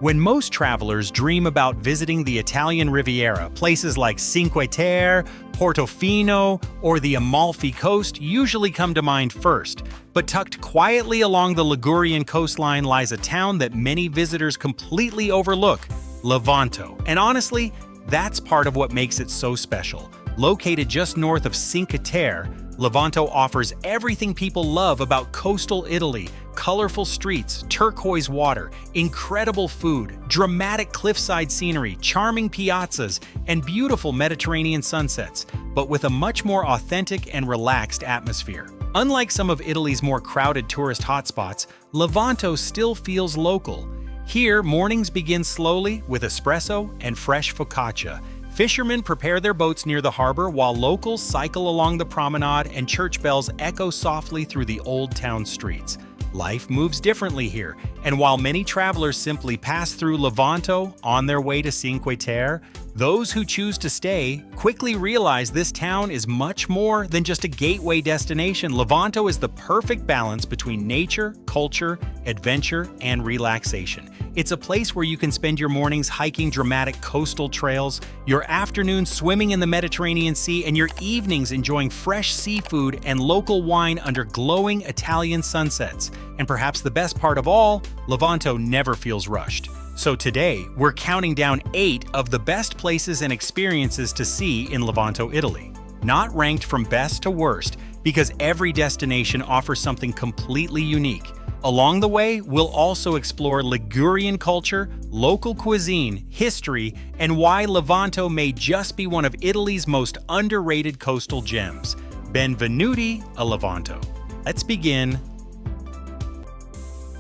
When most travelers dream about visiting the Italian Riviera, places like Cinque Terre, Portofino, or the Amalfi Coast usually come to mind first. But tucked quietly along the Ligurian coastline lies a town that many visitors completely overlook, Levanto. And honestly, that's part of what makes it so special. Located just north of Cinque Terre, Levanto offers everything people love about coastal Italy: colorful streets, turquoise water, incredible food, dramatic cliffside scenery, charming piazzas, and beautiful Mediterranean sunsets, but with a much more authentic and relaxed atmosphere. Unlike some of Italy's more crowded tourist hotspots, Levanto still feels local. Here, mornings begin slowly with espresso and fresh focaccia. Fishermen prepare their boats near the harbor while locals cycle along the promenade and church bells echo softly through the Old Town streets. Life moves differently here, and while many travelers simply pass through Levanto on their way to Cinque Terre, those who choose to stay quickly realize this town is much more than just a gateway destination. Levanto is the perfect balance between nature, culture, adventure, and relaxation. It's a place where you can spend your mornings hiking dramatic coastal trails, your afternoons swimming in the Mediterranean Sea, and your evenings enjoying fresh seafood and local wine under glowing Italian sunsets. And perhaps the best part of all, Levanto never feels rushed. So today, we're counting down 8 of the best places and experiences to see in Levanto, Italy. Not ranked from best to worst, because every destination offers something completely unique. Along the way, we'll also explore Ligurian culture, local cuisine, history, and why Levanto may just be one of Italy's most underrated coastal gems. Benvenuti a Levanto. Let's begin.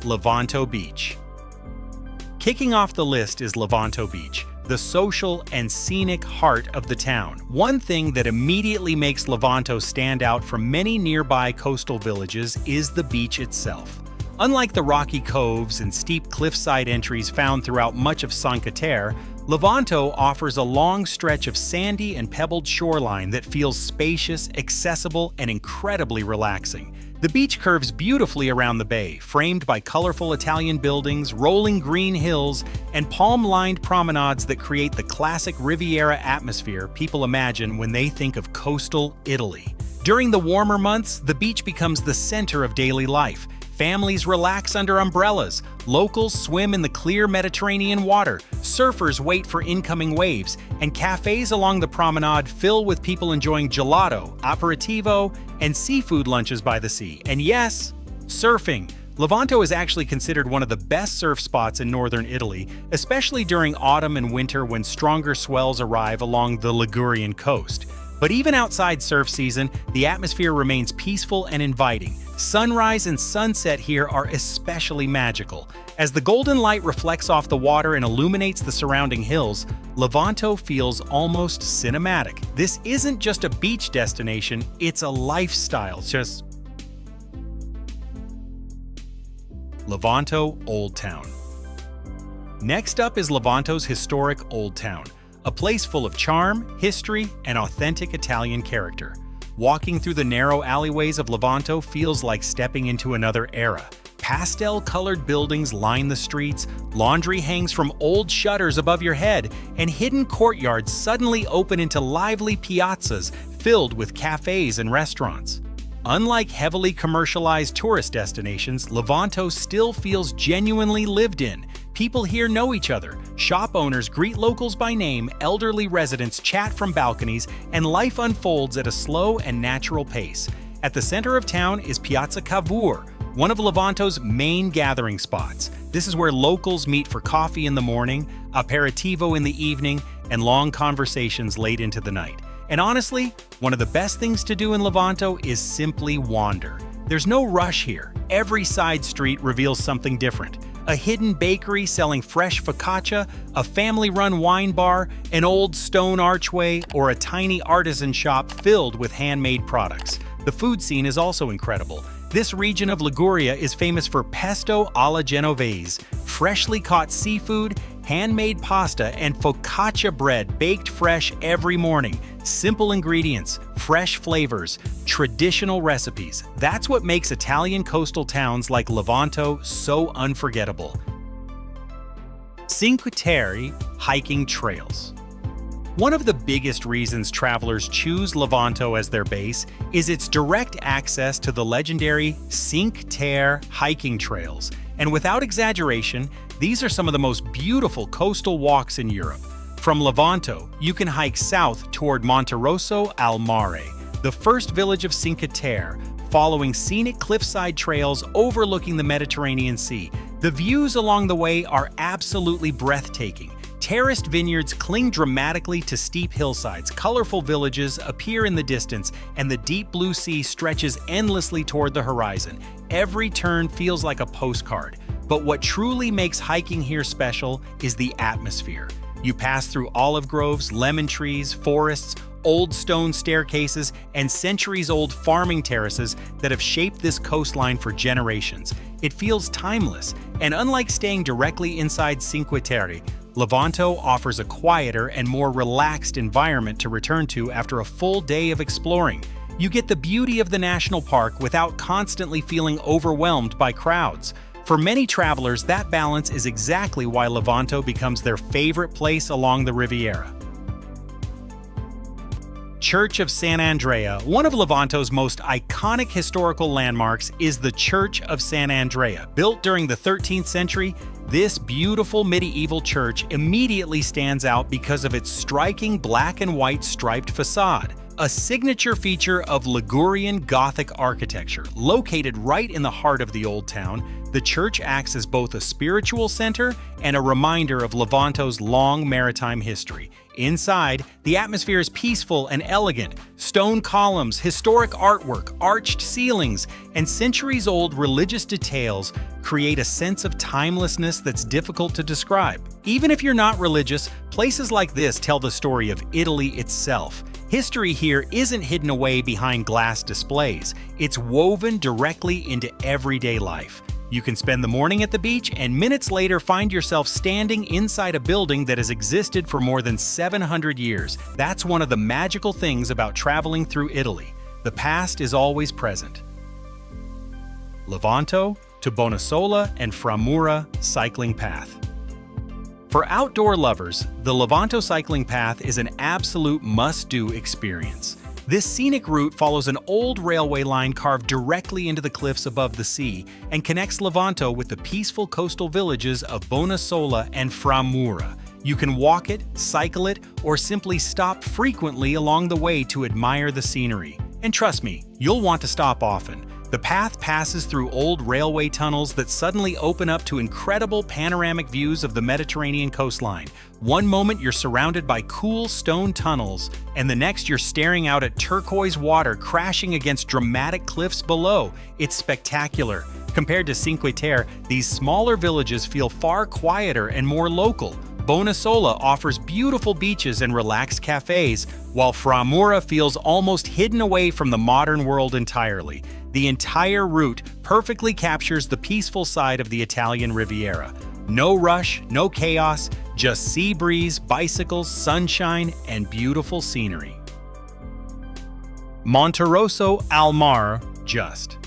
Levanto Beach. Kicking off the list is Levanto Beach, the social and scenic heart of the town. One thing that immediately makes Levanto stand out from many nearby coastal villages is the beach itself. Unlike the rocky coves and steep cliffside entries found throughout much of Cinque Terre, Levanto offers a long stretch of sandy and pebbled shoreline that feels spacious, accessible, and incredibly relaxing. The beach curves beautifully around the bay, framed by colorful Italian buildings, rolling green hills, and palm-lined promenades that create the classic Riviera atmosphere people imagine when they think of coastal Italy. During the warmer months, the beach becomes the center of daily life. Families relax under umbrellas, locals swim in the clear Mediterranean water, surfers wait for incoming waves, and cafes along the promenade fill with people enjoying gelato, aperitivo, and seafood lunches by the sea. And yes, surfing. Levanto is actually considered one of the best surf spots in northern Italy, especially during autumn and winter when stronger swells arrive along the Ligurian coast. But even outside surf season, the atmosphere remains peaceful and inviting. Sunrise and sunset here are especially magical. As the golden light reflects off the water and illuminates the surrounding hills, Levanto feels almost cinematic. This isn't just a beach destination, it's a lifestyle. Levanto Old Town. Next up is Levanto's historic Old Town, a place full of charm, history, and authentic Italian character. Walking through the narrow alleyways of Levanto feels like stepping into another era. Pastel-colored buildings line the streets, laundry hangs from old shutters above your head, and hidden courtyards suddenly open into lively piazzas filled with cafes and restaurants. Unlike heavily commercialized tourist destinations, Levanto still feels genuinely lived in. People here know each other. Shop owners greet locals by name, elderly residents chat from balconies, and life unfolds at a slow and natural pace. At the center of town is Piazza Cavour, one of Levanto's main gathering spots. This is where locals meet for coffee in the morning, aperitivo in the evening, and long conversations late into the night. And honestly, one of the best things to do in Levanto is simply wander. There's no rush here. Every side street reveals something different. A hidden bakery selling fresh focaccia, a family-run wine bar, an old stone archway, or a tiny artisan shop filled with handmade products. The food scene is also incredible. This region of Liguria is famous for pesto alla genovese, freshly caught seafood, handmade pasta, and focaccia bread baked fresh every morning. Simple ingredients, fresh flavors, traditional recipes. That's what makes Italian coastal towns like Levanto so unforgettable. Cinque Terre hiking trails. One of the biggest reasons travelers choose Levanto as their base is its direct access to the legendary Cinque Terre hiking trails. And without exaggeration, these are some of the most beautiful coastal walks in Europe. From Levanto, you can hike south toward Monterosso al Mare, the first village of Cinque Terre, following scenic cliffside trails overlooking the Mediterranean Sea. The views along the way are absolutely breathtaking. Terraced vineyards cling dramatically to steep hillsides, colorful villages appear in the distance, and the deep blue sea stretches endlessly toward the horizon. Every turn feels like a postcard. But what truly makes hiking here special is the atmosphere. You pass through olive groves, lemon trees, forests, old stone staircases, and centuries-old farming terraces that have shaped this coastline for generations. It feels timeless, and unlike staying directly inside Cinque Terre, Levanto offers a quieter and more relaxed environment to return to after a full day of exploring. You get the beauty of the national park without constantly feeling overwhelmed by crowds. For many travelers, that balance is exactly why Levanto becomes their favorite place along the Riviera. Church of Sant'Andrea. One of Levanto's most iconic historical landmarks is the Church of Sant'Andrea. Built during the 13th century, this beautiful medieval church immediately stands out because of its striking black and white striped facade, a signature feature of Ligurian Gothic architecture. Located right in the heart of the Old Town, the church acts as both a spiritual center and a reminder of Levanto's long maritime history. Inside, the atmosphere is peaceful and elegant. Stone columns, historic artwork, arched ceilings, and centuries-old religious details create a sense of timelessness that's difficult to describe. Even if you're not religious, places like this tell the story of Italy itself. History here isn't hidden away behind glass displays. It's woven directly into everyday life. You can spend the morning at the beach and minutes later find yourself standing inside a building that has existed for more than 700 years. That's one of the magical things about traveling through Italy. The past is always present. Levanto to Bonassola and Framura cycling path. For outdoor lovers, the Levanto cycling path is an absolute must-do experience. This scenic route follows an old railway line carved directly into the cliffs above the sea and connects Levanto with the peaceful coastal villages of Bonassola and Framura. You can walk it, cycle it, or simply stop frequently along the way to admire the scenery. And trust me, you'll want to stop often. The path passes through old railway tunnels that suddenly open up to incredible panoramic views of the Mediterranean coastline. One moment you're surrounded by cool stone tunnels, and the next you're staring out at turquoise water crashing against dramatic cliffs below. It's spectacular. Compared to Cinque Terre, these smaller villages feel far quieter and more local. Bonassola offers beautiful beaches and relaxed cafes, while Framura feels almost hidden away from the modern world entirely. The entire route perfectly captures the peaceful side of the Italian Riviera. No rush, no chaos, just sea breeze, bicycles, sunshine, and beautiful scenery. Monterosso al Mare, just.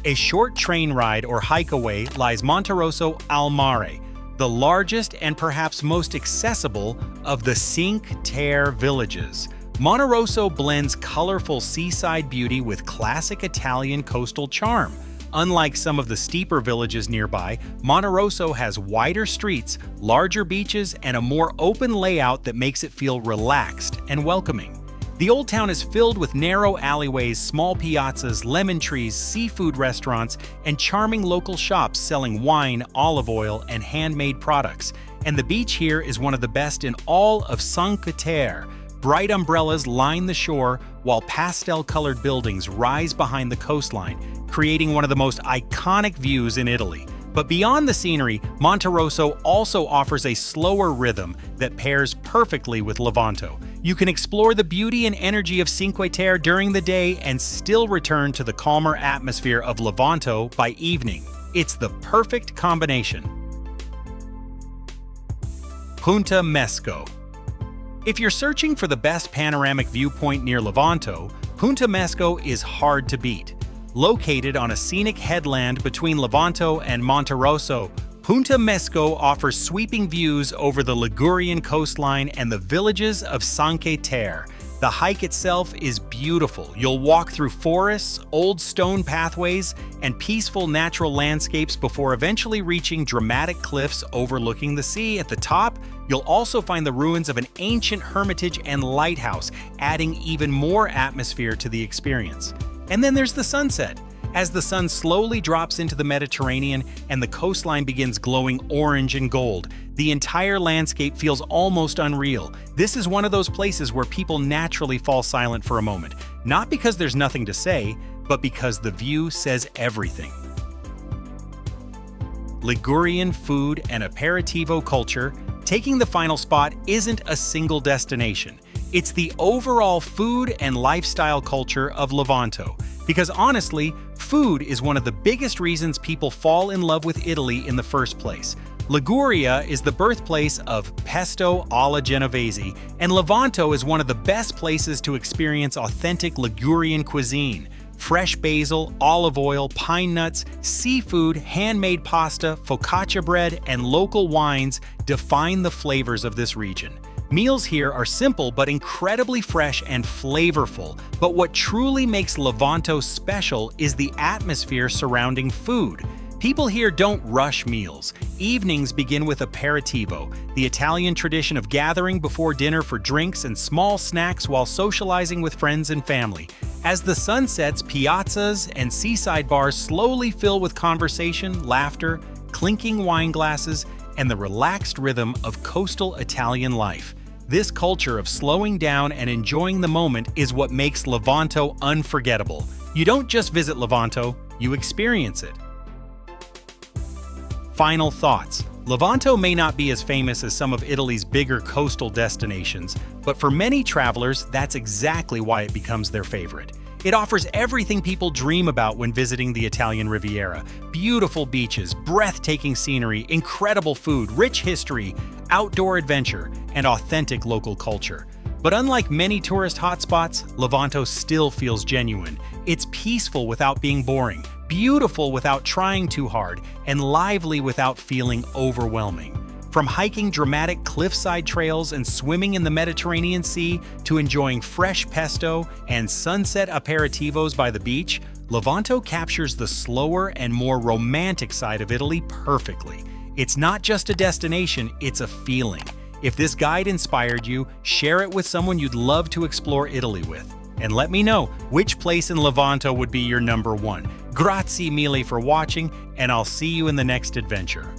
A short train ride or hike away lies Monterosso al Mare, the largest and perhaps most accessible of the Cinque Terre villages. Monterosso blends colorful seaside beauty with classic Italian coastal charm. Unlike some of the steeper villages nearby, Monterosso has wider streets, larger beaches, and a more open layout that makes it feel relaxed and welcoming. The Old Town is filled with narrow alleyways, small piazzas, lemon trees, seafood restaurants, and charming local shops selling wine, olive oil, and handmade products. And the beach here is one of the best in all of Cinque Terre. Bright umbrellas line the shore, while pastel-colored buildings rise behind the coastline, creating one of the most iconic views in Italy. But beyond the scenery, Monterosso also offers a slower rhythm that pairs perfectly with Levanto. You can explore the beauty and energy of Cinque Terre during the day and still return to the calmer atmosphere of Levanto by evening. It's the perfect combination. Punta Mesco. If you're searching for the best panoramic viewpoint near Levanto, Punta Mesco is hard to beat. Located on a scenic headland between Levanto and Monterosso, Punta Mesco offers sweeping views over the Ligurian coastline and the villages of Cinque Terre. The hike itself is beautiful. You'll walk through forests, old stone pathways, and peaceful natural landscapes before eventually reaching dramatic cliffs overlooking the sea. At the top, you'll also find the ruins of an ancient hermitage and lighthouse, adding even more atmosphere to the experience. And then there's the sunset. As the sun slowly drops into the Mediterranean and the coastline begins glowing orange and gold, the entire landscape feels almost unreal. This is one of those places where people naturally fall silent for a moment, not because there's nothing to say, but because the view says everything. Ligurian food and aperitivo culture. Taking the final spot isn't a single destination. It's the overall food and lifestyle culture of Levanto. Because honestly, food is one of the biggest reasons people fall in love with Italy in the first place. Liguria is the birthplace of pesto alla Genovese, and Levanto is one of the best places to experience authentic Ligurian cuisine. Fresh basil, olive oil, pine nuts, seafood, handmade pasta, focaccia bread, and local wines define the flavors of this region. Meals here are simple but incredibly fresh and flavorful, but what truly makes Levanto special is the atmosphere surrounding food. People here don't rush meals. Evenings begin with aperitivo, the Italian tradition of gathering before dinner for drinks and small snacks while socializing with friends and family. As the sun sets, piazzas and seaside bars slowly fill with conversation, laughter, clinking wine glasses, and the relaxed rhythm of coastal Italian life. This culture of slowing down and enjoying the moment is what makes Levanto unforgettable. You don't just visit Levanto, you experience it. Final thoughts. Levanto may not be as famous as some of Italy's bigger coastal destinations, but for many travelers, that's exactly why it becomes their favorite. It offers everything people dream about when visiting the Italian Riviera: beautiful beaches, breathtaking scenery, incredible food, rich history, outdoor adventure, and authentic local culture. But unlike many tourist hotspots, Levanto still feels genuine. It's peaceful without being boring, beautiful without trying too hard, and lively without feeling overwhelming. From hiking dramatic cliffside trails and swimming in the Mediterranean Sea to enjoying fresh pesto and sunset aperitivos by the beach, Levanto captures the slower and more romantic side of Italy perfectly. It's not just a destination, it's a feeling. If this guide inspired you, share it with someone you'd love to explore Italy with. And let me know which place in Levanto would be your number one. Grazie mille for watching, and I'll see you in the next adventure.